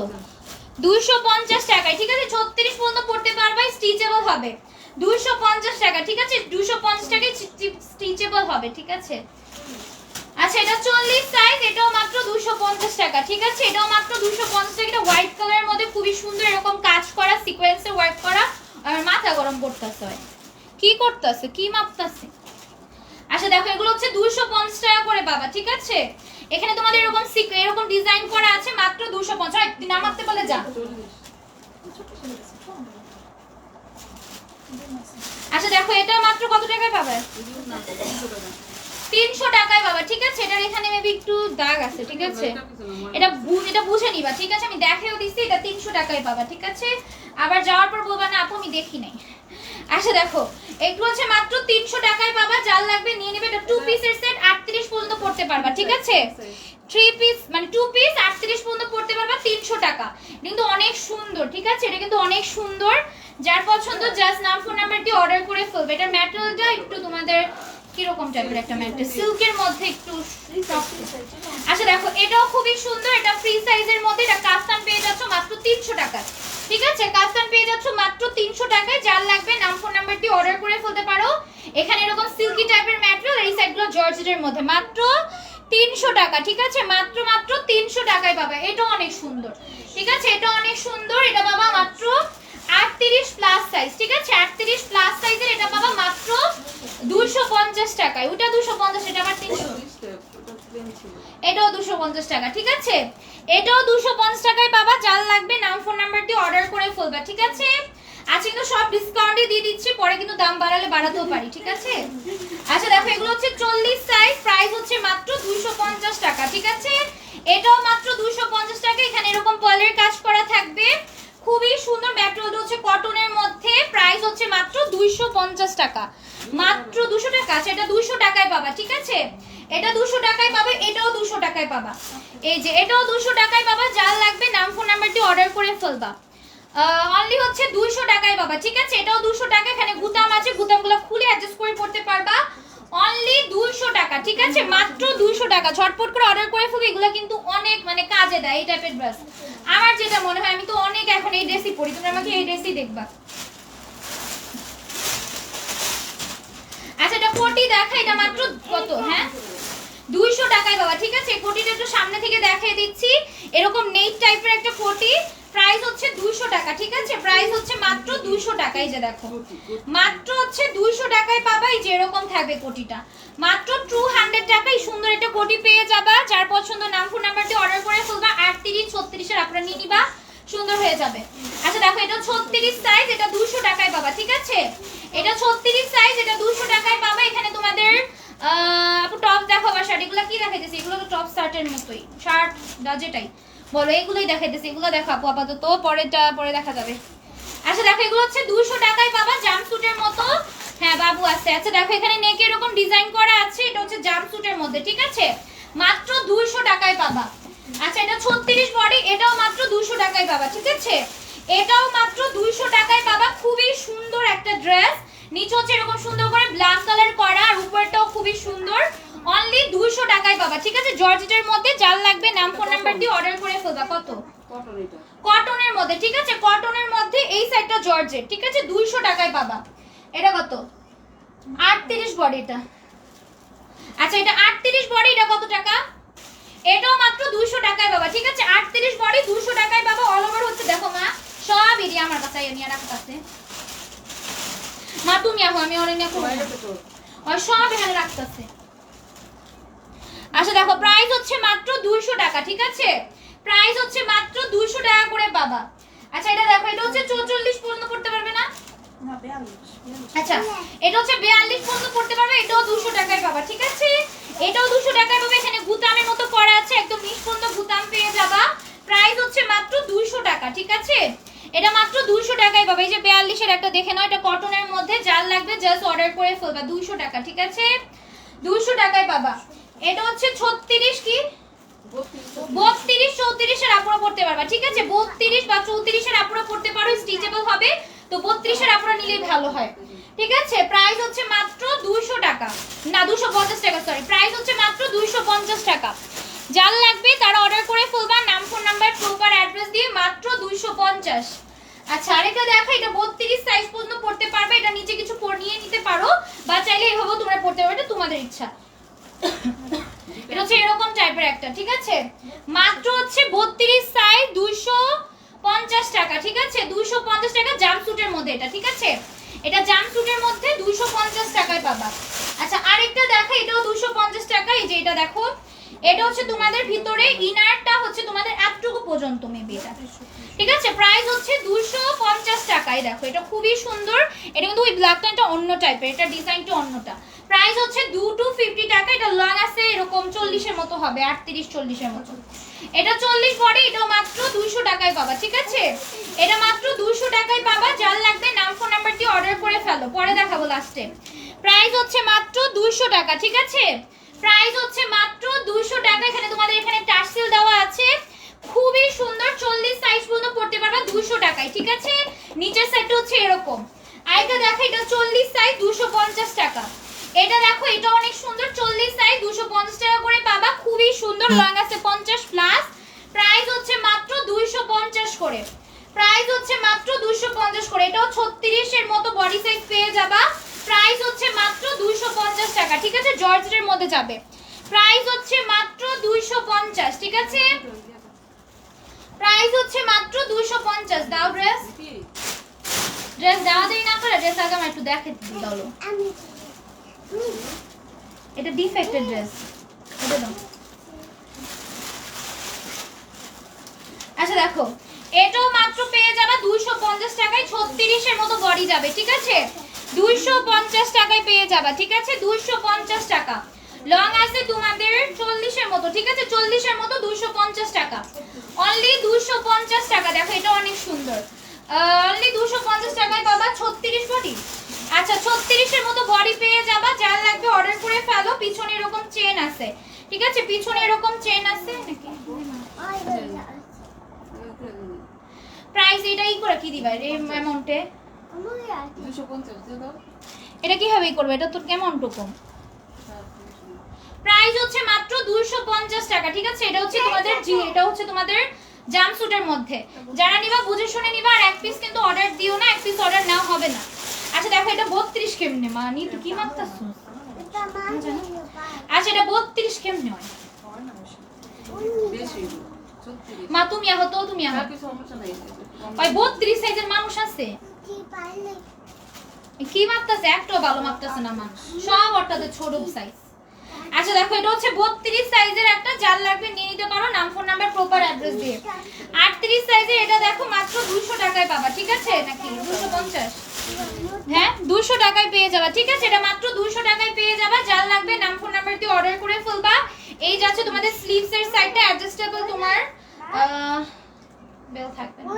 250 টাকায়, ঠিক আছে? 36 পর্যন্ত পড়তে পারবা, স্টিচেবল হবে। 250 টাকা, ঠিক আছে? 250 টাকায় স্টিচেবল হবে, ঠিক আছে? আচ্ছা এটা 40 সাইজ, এটাও মাত্র 250 টাকা, ঠিক আছে? এটাও মাত্র 250 টাকা। এটা হোয়াইট কালারের মধ্যে খুবই সুন্দর এরকম কাজ করা, সিকোয়েন্সে ওয়ার্ক করা। আমার মাথা গরম করতেছে, কি করতেছে, কি মাপতাছে। আচ্ছা দেখো এগুলো হচ্ছে 250 টাকা করে পাবা, ঠিক আছে? এখানে তোমাদের এরকম এরকম ডিজাইন করা আছে, মাত্র 250। তুই না মাপতে পারলে যা। আচ্ছা দেখো এটা মাত্র কত টাকায় পাবে? 300 টাকায় পাবা, ঠিক আছে? এটার এখানে মেবি একটু দাগ আছে, ঠিক আছে? এটা বুঝে নিবা, ঠিক আছে? আমি দেখেও দিছি, এটা 300 টাকায় পাবা, ঠিক আছে? আবার যাওয়ার পর বলবা না আপু আমি দেখি নাই। আচ্ছা দেখো এগুলো হচ্ছে মাত্র 300 টাকায় পাবা, যার লাগবে নিয়ে নেবে। এটা 2 পিসের সেট, 38 পর্যন্ত পড়তে পারবা, ঠিক আছে? 3 পিস মানে 2 পিস 38 পর্যন্ত পড়তে পারবা, 300 টাকা। কিন্তু অনেক সুন্দর, ঠিক আছে? এটা কিন্তু অনেক সুন্দর, যার পছন্দ জাস্ট নাম ফোন নাম্বারটি অর্ডার করে ফেলবে। এটার ম্যাটেরিয়ালটা একটু তোমাদের কিরকম টাইপের একটা ম্যাটেরিয়াল, সিল্কের মধ্যে একটু সফট। আচ্ছা দেখো এটাও খুবই সুন্দর, এটা ফ্রি সাইজের মধ্যে। এটা কাস্টম পেয়ে যাচ্ছ মাত্র 300 টাকায়, ঠিক আছে? কাস্টম পেয়ে যাচ্ছ মাত্র 300 টাকায়। যার লাগবে নাম ফোন নাম্বারটি অর্ডার করে ফেলতে পারো। এখানে এরকম সিল্কি টাইপের ম্যাটেরিয়াল, এই সাইডগুলো জর্জেটের মধ্যে, মাত্র 300 টাকা, ঠিক আছে? মাত্র 300 টাকায় পাবে। এটা অনেক সুন্দর, ঠিক আছে? এটা অনেক সুন্দর, এটা বাবা মাত্র 38 প্লাস সাইজ, ঠিক আছে? 38 প্লাস সাইজের এটা পাবা মাত্র 250 টাকায়। ওটা 250, এটা আবার 300। এটাও 250 টাকা, ঠিক আছে? এটাও 250 টাকায় পাবা। যার লাগবে নাম ফোন নাম্বারটি অর্ডার করে ফেলবা, ঠিক আছে? আচ্ছা কিন্তু সব ডিসকাউন্টে দিয়ে দিচ্ছি, পরে কিন্তু দাম বাড়ালে বাড়াতেও পারি, ঠিক আছে? আচ্ছা দেখো এগুলো হচ্ছে 40 সাইজ, প্রাইস হচ্ছে মাত্র 250 টাকা, ঠিক আছে? এটাও মাত্র 250 টাকা। এখানে এরকম পার্লের কাজ করা থাকবে, খুবই সুন্দর। ম্যাটেরিয়ালটা হচ্ছে কটনের মধ্যে, প্রাইস হচ্ছে মাত্র 250 টাকা, মাত্র 200 টাকা। সেটা 200 টাকায় পাবা, ঠিক আছে? এটা 200 টাকায় পাবে, এটাও 200 টাকায় পাবা। এই যে এটাও 200 টাকায় পাবা। যার লাগবে নাম ফোন নাম্বারটি অর্ডার করে ফেলবা। অনলি হচ্ছে 200 টাকায় পাবা, ঠিক আছে? এটাও 200 টাকা। এখানে বুতাম আছে, বুতামগুলো খুলে অ্যাডজাস্ট করে পড়তে পারবা। অনলি 200 টাকা। টাকা, ঠিক আছে? মাত্র 200 টাকা। ঝটপট করে অর্ডার করে ফেলবে, এগুলো কিন্তু অনেক মানে কাজে দেয় এই টাইপের ড্রেস। আমার যেটা মনে হয়, আমি তো অনেক এখন এই ড্রেসই পরি, তুমি আমাকে এই ড্রেসই দেখবা। আচ্ছা, এটা কোটি দেখা, এটা মাত্র কত? হ্যাঁ 200 টাকায় বাবা, ঠিক আছে? কোটিটা একটু সামনে থেকে দেখিয়ে দিচ্ছি, এরকম নেট টাইপের একটা কোটি, প্রাইস হচ্ছে 200 টাকা, ঠিক আছে? প্রাইস হচ্ছে মাত্র 200 টাকা। এই যে দেখো, মাত্র হচ্ছে 200 টাকায় পাবা। এই যে এরকম থাকবে কোটিটা, মাত্র 200 টাকায় সুন্দর একটা কোটি পেয়ে যাবা। যার পছন্দ নাম ফোন নাম্বারটি অর্ডার করে ফেলবা। 38 36 এর আপনারা নিয়ে নিবা, সুন্দর হয়ে যাবে। আচ্ছা দেখো, এটা 36 সাইজ, এটা 200 টাকায় পাবা, ঠিক আছে? এটা 36 সাইজ, এটা 200 টাকায় পাবা। এখানে তোমাদের আপু টপ দেখো বা শার্ট, এগুলো কি দেখাইতেছে? এগুলো তো টপ শার্টের মতোই, শার্ট যেটাই বলো এগুলোই দেখাইতেছে। এগুলো দেখো আপু আপাতত, পরেরটা পরে দেখা যাবে। আচ্ছা দেখো, এগুলো হচ্ছে 200 টাকায় পাবা, জাম্পস্যুটের মতো। হ্যাঁ বাবু আছে। আচ্ছা দেখো, এখানে নেকে এরকম ডিজাইন করা আছে, এটা হচ্ছে জাম্পস্যুটের মধ্যে, ঠিক আছে? মাত্র 200 টাকায় পাবা। আচ্ছা, এটা 36 বডি, এটাও মাত্র 200 টাকায় পাবা, ঠিক আছে? এটাও মাত্র 200 টাকায় পাবা। খুবই সুন্দর একটা ড্রেস, নিচে হচ্ছে এরকম সুন্দর করে ব্ল্যাক কালার করা, আর উপরটাও খুবই সুন্দর। অনলি 200 টাকায় পাবা, ঠিক আছে? জর্জেটের মধ্যে, যার লাগবে নাম ফোন নাম্বার দিয়ে অর্ডার করে ফেলবা। কত? কটনের মধ্যে, ঠিক আছে? কটনের মধ্যে এই সাইডটা জর্জেট, ঠিক আছে? 200 টাকায় পাবা। এটা কত? 38 বডি এটা। আচ্ছা, এটা 38 বডি, এটা কত টাকা? এটাও মাত্র 200 টাকায় পাবা, ঠিক আছে? 38 বডি 200 টাকায় পাবা। অল ওভার হচ্ছে দেখো মা, সব এরিয়া আমার কাছে নিয়ে রাখতে আছে। মা তুমি আহো, আমি অনেক নিয়ে করব, আর সব এখানে রাখতে আছে। আচ্ছা দেখো, প্রাইস হচ্ছে মাত্র 200 টাকা, ঠিক আছে? প্রাইস হচ্ছে মাত্র 200 টাকা করে পাবা। আচ্ছা, এটা দেখো, এটা হচ্ছে 44 পর্যন্ত পড়তে পারবে না? আচ্ছা, এটা হচ্ছে 42 পর্যন্ত পড়তে পারবে, এটাও 200 টাকায় পাবা, ঠিক আছে? এটাও 200 টাকায় পাবে। এখানে বুতামের মতো করা আছে, একদম নিচ পর্যন্ত বুতাম পেয়ে যাবা। প্রাইস হচ্ছে মাত্র 200 টাকা, ঠিক আছে? এটা মাত্র 200 টাকায় পাবে। এই যে 42 এর একটা দেখে নাও, এটা কটনের মধ্যে, যার লাগবে জাস্ট অর্ডার করে ফেলবা। 200 টাকা, ঠিক আছে? 200 টাকায় পাবা। এটা হচ্ছে 36 কি 32 34 এর আপুরা পড়তে পারবা, ঠিক আছে? 32 বা 34 এর আপুরা পড়তে পারো, স্টিচেবল হবে। তো 32 এর আপুরা নিলেই ভালো হয়, ঠিক আছে? প্রাইস হচ্ছে মাত্র 200 টাকা, না 250 টাকা, সরি। প্রাইস হচ্ছে মাত্র 250 টাকা। যার লাগবে তারা অর্ডার করে ফেলবা, নাম ফোন নাম্বার প্রপার অ্যাড্রেস দিয়ে, মাত্র 250। আচ্ছা, আরেকটা দেখো, এটা 32 সাইজ পর্যন্ত পড়তে পারবে। এটা নিচে কিছু নিয়ে নিতে পারো, বা চাইলে এভাবেও তোমরা পড়তে পারো, এটা তোমাদের ইচ্ছা। এটা হচ্ছে এরকম টাইপের একটা, ঠিক আছে? মাত্র হচ্ছে 32 সাইজ 250 টাকা, ঠিক আছে? 250 টাকা জাম্পস্যুটের মধ্যে এটা, ঠিক আছে? এটা জাম্পস্যুটের মধ্যে 250 টাকায় পাবা। আচ্ছা, আরেকটা দেখো, এটাও 250 টাকা। এই যে এটা দেখো, এটা হচ্ছে তোমাদের ভিতরে ইনারটা হচ্ছে তোমাদের এতটুকু পর্যন্ত মেবি এটা, ঠিক আছে? প্রাইস হচ্ছে 250 টাকায়। দেখো, এটা খুবই সুন্দর। এটা কিন্তু ওই ব্ল্যাকটা এটা অন্য টাইপের, এটা ডিজাইনটা অন্যটা। প্রাইস হচ্ছে 250 টাকা। এটা লং আছে এরকম 40 এর মতো হবে, 38 40 এর মতো। এটা 40 বডি, এটাও মাত্র 200 টাকায় পাবা, ঠিক আছে? এটা মাত্র 200 টাকায় পাবা। যার লাগবে নাম ফোন নাম্বার দিয়ে অর্ডার করে ফেলো, পরে দেখাবো লাস্টে। প্রাইস হচ্ছে মাত্র 200 টাকা, ঠিক আছে? প্রাইস হচ্ছে মাত্র 200 টাকা। এখানে তোমাদের এখানে টার্সেল দেওয়া আছে, খুবই সুন্দর। 40 সাইজ পর্যন্ত পড়তে পারবা 200 টাকায়, ঠিক আছে? নিচের সাইডটা হচ্ছে এরকম। আরেকটা দেখো, এটা 40 সাইজ 250 টাকা। এটা দেখো, এটা অনেক সুন্দর। 40 সাইজ 250 টাকা করে পাবা, খুবই সুন্দর। লং আছে 50 প্লাস। প্রাইস হচ্ছে মাত্র 250 করে। প্রাইস হচ্ছে মাত্র 250 করে। এটাও 36 এর মতো বডি সাইজ পেয়ে যাবা। প্রাইস হচ্ছে মাত্র 250 টাকা, ঠিক আছে? জর্জেটের মধ্যে যাবে। প্রাইস হচ্ছে মাত্র 250, ঠিক আছে? প্রাইস হচ্ছে মাত্র 250। দাও ড্রেস, ড্রেস দেওয়া দেই না করে, ড্রেস আগে একটু দেখে দাও। এটা ডিফেক্টেড ড্রেস, এটা দাও। আচ্ছা দেখো, এটাও মাত্র পেয়ে যাবে 250 টাকায়। 36 এর মতো বডি যাবে, ঠিক আছে? 250 টাকায় পেয়ে যাবা, ঠিক আছে? 250 টাকা। লং আছে তোমাদের 40 এর মতো, ঠিক আছে? 40 এর মতো 250 টাকা। অনলি 250 টাকা। দেখো, এটা অনেক সুন্দর। অনলি 250 টাকায় পাবা 36 বডি। আচ্ছা, 36 এর মতো বডি পেয়ে যাবা। যার লাগবে অর্ডার করে ফেলো। পিছনে এরকম চেন আছে, ঠিক আছে? পিছনে এরকম চেন আছে নাকি? প্রাইস এটাই করে কি দিবা এই অ্যামাউন্টে? 250 দাও। এটা কিভাবে করবে? এটা তো কেমন টুকু প্রাইস হচ্ছে মাত্র 250 টাকা, ঠিক আছে? এটা হচ্ছে তোমাদের এটা হচ্ছে তোমাদের জাম্পস্যুটের মধ্যে। যারা নিবা বুঝে শুনে নিবা, আর এক পিস কিন্তু অর্ডার দিও না, এক পিস অর্ডার নাও হবে না। আচ্ছা দেখো এটা 32 কেমনে মা নি তুই কি মাপতাছো? আচ্ছা এটা 32 কেমনে হয় মা? তুমি আহো তো, তুমি আহো। ওই 32 সাইজের মানুষ আছে কি মাপতাছে? একটাও ভালো মাপতাছে না মানুষ, সব অর্থাৎ ছোট সাইজ। আচ্ছা দেখো এটা হচ্ছে 32 সাইজের একটা, যার লাগবে নিয়ে নিতে পারো, নাম ফোন নাম্বার প্রপার অ্যাড্রেস দিয়ে। 38 সাইজের এটা দেখো মাত্র 200 টাকায় পাবা, ঠিক আছে? নাকি 250? হ্যাঁ 200 টাকায় পেয়ে যাবা, ঠিক আছে? এটা মাত্র 200 টাকায় পেয়ে যাবা, যার লাগবে নাম ফোন নাম্বার দিয়ে অর্ডার করে ফেলবা। এই যাচ্ছে তোমাদের স্লিভস এর সাইডটা অ্যাডজাস্টেবল, তোমার বেল থাকবে না,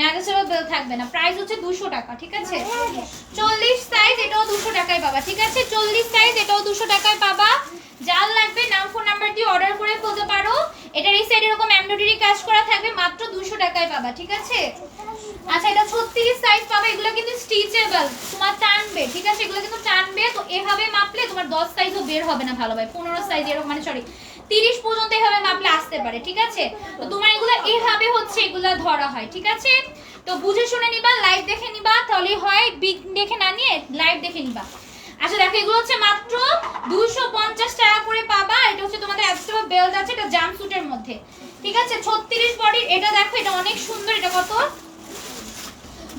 অ্যাডজাস্টেবল বেল থাকবে না। প্রাইস হচ্ছে 200 টাকা, ঠিক আছে? 40 সাইজ এটাও 200 টাকায় পাবা, ঠিক আছে? 40 সাইজ এটাও 200 টাকায় পাবা, যার লাগবে নাম ফোন নাম্বার দিয়ে অর্ডার করে ফেলতে পারো। এটার এই সাইড এরকম এমব্রয়ডারি কাজ করা থাকবে, মাত্র 200 টাকায় পাবা, ঠিক আছে? আচ্ছা এটা 36 সাইজ পাবা, এগুলো কিন্তু স্টিচেবল, তোমার টানবে, ঠিক আছে? এগুলো কিন্তু টানবে, তো এভাবে মাপলে তোমার 10 সাইজও বের হবে না ভালোভাবে, 15 সাইজ এরকম, মানে সরি 30 পর্যন্ত এভাবে মাপলে আসতে পারে, ঠিক আছে? তো তোমার এগুলো এইভাবে হচ্ছে এগুলা ধরা হয়, ঠিক আছে? তো বুঝে শুনে নিবা, লাইভ দেখে নিবা, তাহলে হয় বিগ দেখে না নিয়ে লাইভ দেখে নিবা। আচ্ছা দেখো এগুলো হচ্ছে মাত্র 250 টাকা করে পাবা। এটা হচ্ছে তোমাদের অ্যাডজাস্টেবল বেল্ট আছে, এটা জাম্পস্যুটের মধ্যে, ঠিক আছে? 36 বডির এটা দেখো, এটা অনেক সুন্দর। এটা কত?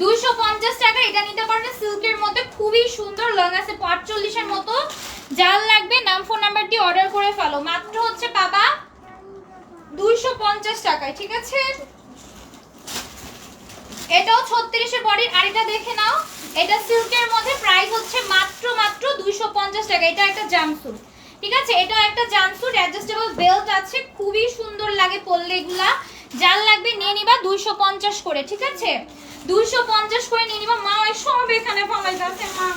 250 টাকা। এটা নিতে পারবে সিল্কের মধ্যে, খুবই সুন্দর, লং আছে 45 এর মতো। যার লাগবে নাম ফোন নাম্বার দিয়ে অর্ডার করে ফেলো, মাত্র হচ্ছে পাবা 250 টাকায়, ঠিক আছে? এটাও 36 এর বডির, আর এটা দেখে নাও, এটা সিল্কের মধ্যে, প্রাইস হচ্ছে মাত্র 250 টাকা। এটা একটা জাম্পস্যুট, ঠিক আছে? এটা একটা জাম্পস্যুট, অ্যাডজাস্টেবল বেল্ট আছে, খুবই সুন্দর লাগে পরলে এগুলা। যার লাগবে নিয়ে নিবা 250 করে, ঠিক আছে? 250 করে নিয়ে নিবা। মা ওই সব এখানে ফালাইতাছে মা।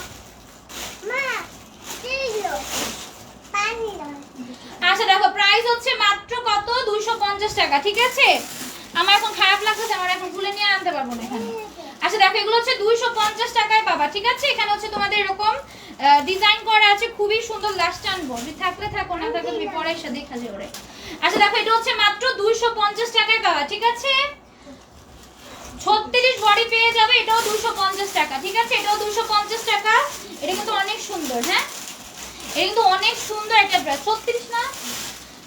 আচ্ছা দেখো প্রাইস হচ্ছে মাত্র কত? 250 টাকা, ঠিক আছে? আমার এখন খারাপ লাগছে, আমার এখন খুলে নিয়ে আনতে পারবো না এখানে। আচ্ছা দেখো এগুলো হচ্ছে 250 টাকায় পাবা, ঠিক আছে? এখানে হচ্ছে তোমাদের এরকম ডিজাইন করা আছে, খুবই সুন্দর। লাস্ট আনবো, থাকলে থাকো, না থাকলে তুমি পরে এসে দেখা যাবে ওরে। আচ্ছা দেখো এটা হচ্ছে মাত্র 250 টাকায় পাবা, ঠিক আছে? 36 বডি পেয়ে যাবে, এটাও 250 টাকা, ঠিক আছে? এটাও 250 টাকা। এটা কিন্তু অনেক সুন্দর, হ্যাঁ এটা কিন্তু অনেক সুন্দর একটা ড্রেস। 36 না,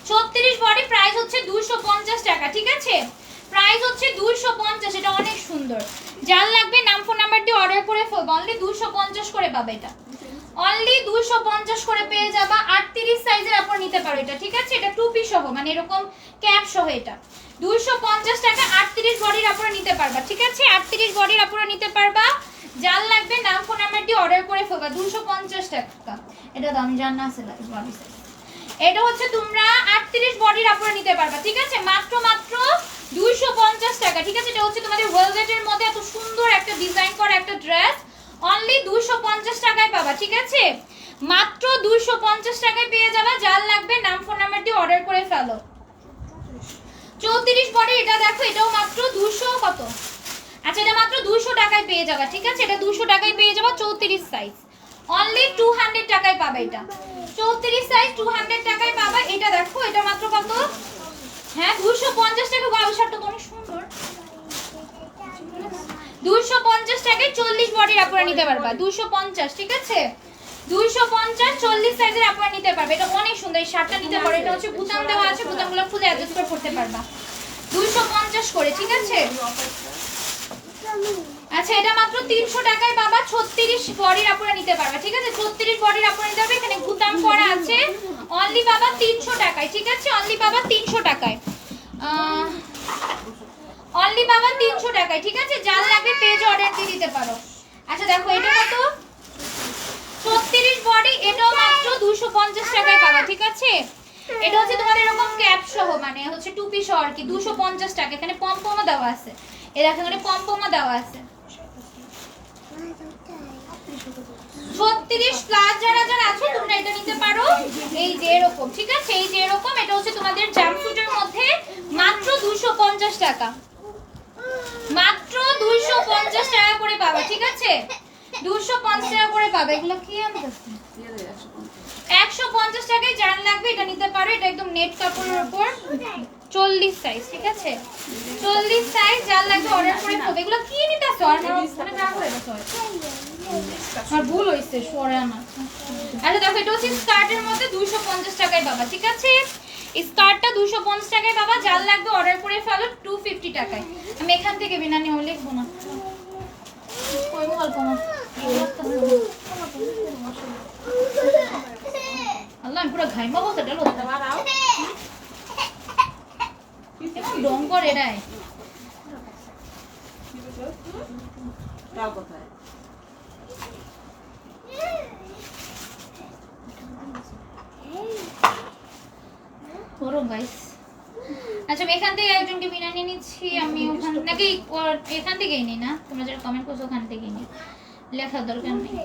36 বডি, প্রাইস হচ্ছে 250 টাকা, ঠিক আছে? প্রাইস হচ্ছে 250, এটা অনেক সুন্দর। যার লাগবে নাম ফোন নাম্বার দিয়ে অর্ডার করে ফেলবো, অনলি 250 করে পাবে, এটা অনলি 250 করে পেয়ে যাবা। 38 সাইজের আপনারা নিতে পারো এটা, ঠিক আছে? এটা টুপি সহ, মানে এরকম ক্যাপ সহ, এটা 250 টাকা। 38 বডির আপনারা নিতে পারবা, ঠিক আছে? 38 বডির আপনারা নিতে পারবা, যার লাগবে নাম ফোন নাম্বার দিয়ে অর্ডার করে ফেলবা, 250 টাকা। এটা দাম জানা আছে বডি সাইজ। এটা হচ্ছে তোমরা 38 বডির আপনারা নিতে পারবা, ঠিক আছে? মাত্র 250 টাকা, ঠিক আছে? এটা হচ্ছে তোমাদের ওয়েলভেটের মধ্যে এত সুন্দর একটা ডিজাইন করা একটা ড্রেস, অনলি 250 টাকায় পাবা, ঠিক আছে? মাত্র 250 টাকায় পেয়ে যাবা, যার লাগবে নাম ফোন নাম্বার দিয়ে অর্ডার করে ফেলো। 34 বডি, এটা দেখো, এটাও মাত্র 200 কত? আচ্ছা এটা মাত্র 200 টাকায় পেয়ে যাবা, ঠিক আছে? এটা 200 টাকায় পেয়ে যাবা, 34 সাইজ, অনলি 200 টাকায় পাবা। এটা 34 সাইজ 200 টাকায় পাবা। এটা দেখো, এটা মাত্র কত? হ্যাঁ 250 টাকা। ওয়াও শার্টটা অনেক সুন্দর। 250 টাকায় 40 বডির আপনারা নিতে পারবা, 250, ঠিক আছে? 250 40 সাইজের আপনারা নিতে পারবে, এটা অনেক সুন্দর। এই শার্টটা নিতে পারো, এটা হচ্ছে বুতাম দেওয়া আছে, বুতামগুলো খুলে অ্যাডজাস্ট করে পড়তে পারবা, 250 করে, ঠিক আছে? আচ্ছা এটা মাত্র 300 টাকায় পাবা, 36 বডির আপনারা নিতে পারবা, ঠিক আছে? 36 বডির আপনারা নিতে পারবে, এখানে বুতাম করা আছে, অনলি পাবা 300 টাকায়, ঠিক আছে? অনলি পাবা 300 টাকায়, অনলি পাবা 300 টাকায়, ঠিক আছে? যার লাগবে পেজ অর্ডার দিয়ে দিতে পারো। আচ্ছা দেখো এটা কত? 36 বডি, এটাও মাত্র 250 টাকায় পাবা, ঠিক আছে? এটা হচ্ছে তোমাদের এরকম ক্যাপ সহ, মানে হচ্ছে টুপি সহ আর কি, 250 টাকা। এখানে পমপমা দেওয়া আছে, এই দেখো এখানে পমপমা দেওয়া আছে। 36 প্লাস যারা যারা আছো তোমরা এটা নিতে পারো, এই যে এরকম, ঠিক আছে? এই যে এরকম, এটা হচ্ছে তোমাদের জাম্পস্যুটের মধ্যে, মাত্র 250 টাকা, মাত্র 250 টাকা করে পাবা, ঠিক আছে? 250 টাকা করে পাবে। এগুলো কি আনতেছে? 150 টাকায় যার লাগবে এটা নিতে পারো। এটা একদম নেট কাপড়ের উপর 40 সাইজ, ঠিক আছে? 40 সাইজ যার লাগবে অর্ডার করে ফেলবে। এগুলো কি নিতেছো? আর মানে না করে দাও। আর ভুল হইছে সরে আনা। আচ্ছা দেখো, এটা হচ্ছে স্কার্টের মধ্যে 250 টাকায় পাবা, ঠিক আছে? স্কার্টটা 250 টাকায় পাবা, যার লাগবে অর্ডার করে ফেলো 250 টাকায়। আমি এখান থেকে বিনা নিয়ে লিখবো না। কই মোবাইল কমা আল্লাহ, আমি পুরো ঘাইমা বলতে ডালো ডং করে এটাই। কোথায় গরম গাইস। আচ্ছা আমি এখান থেকে একজনকে বিনা নিয়ে নিচ্ছি। আমি ওখান নাকি এখান থেকেই নিই না, তোমরা যারা কমেন্ট করছো ওখান থেকেই নিই, লেখার দরকার নেই।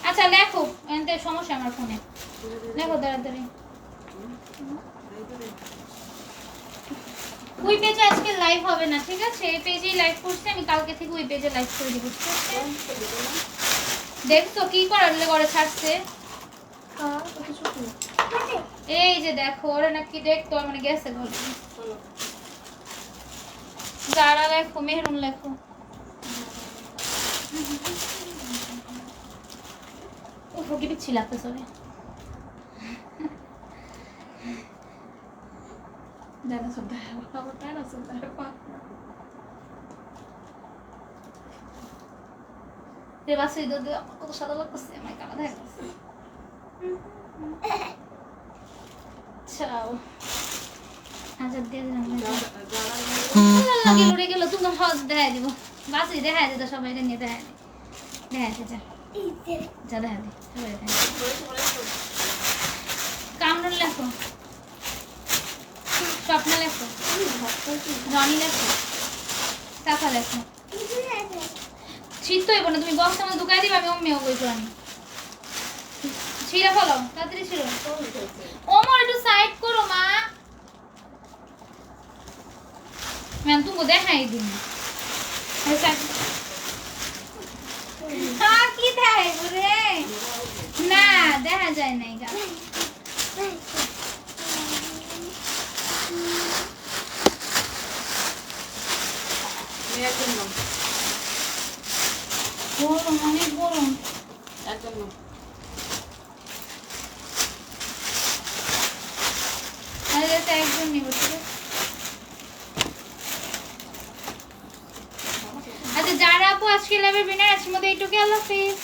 আচ্ছা লেখো, এতে সমস্যা আমার ফোনে, লেখো তাড়াতাড়ি। ওই পেজে আজকে লাইভ হবে না, ঠিক আছে? এই পেজেই লাইভ করছি আমি, কালকে থেকে ওই পেজে লাইভ করে দিব, ঠিক আছে? দেখছো কি করে ছাড়ছে? এই যে দেখো, ওরা নাকি দেখতো মানে গেছে বলে। যারা লেখো, মেহরুন লেখো। ও ফকি পিচ্ছি লাগতে সবে। জানা শুনতে হয়, বাবা জানা শুনতে হয়। রে বাসে দুধ কত সাদা লাগতেছে, আমার কালা দেখাচ্ছে। চাও আজাদ দিয়ে দিলাম। লাগে লড়ে গেল, তুমি হজ দেখাই দিব। বাসে দেখাই দিত, সবাই নিয়ে দেখাই দি, দেখাই দি যা যা দেখা দি, সবাই দেখাই। কামরুল লেখো, স্বপ্ন লেখো, রনি লেখো, সাফা লেখো। শীত তো এবার না, তুমি বক্স আমাকে ঢুকাই দিবে, আমি অম্মেও বই পুরানি ছিঁড়ে ফেলো তাড়াতাড়ি ছিঁড়ো। ওমর একটু সাইড করো মা, ম্যাম তুমি দেখাই দিন। কি দেখাই রে? না দেখা যায় নাই গা। গরম, অনেক গরম। একজন নিব, ঠিক আছে? আচ্ছা যারা আপু আজকে লাইভের বিনার আছে মধ্যে এইটুকু, আল্লাহ হাফেজ।